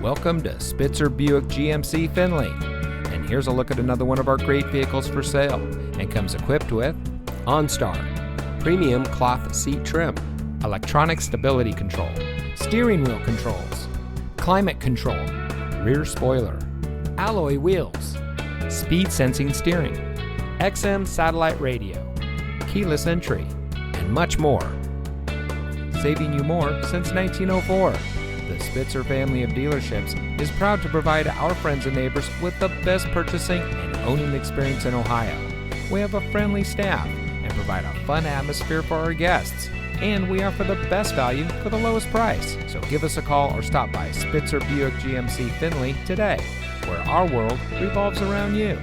Welcome to Spitzer Buick GMC Findlay. And here's a look at another one of our great vehicles for sale, and comes equipped with OnStar, premium cloth seat trim, electronic stability control, steering wheel controls, climate control, rear spoiler, alloy wheels, speed sensing steering, XM satellite radio, keyless entry, and much more. Saving you more since 1904. The Spitzer family of dealerships is proud to provide our friends and neighbors with the best purchasing and owning experience in Ohio. We have a friendly staff and provide a fun atmosphere for our guests. And we offer the best value for the lowest price. So give us a call or stop by Spitzer Buick GMC Findlay today, where our world revolves around you.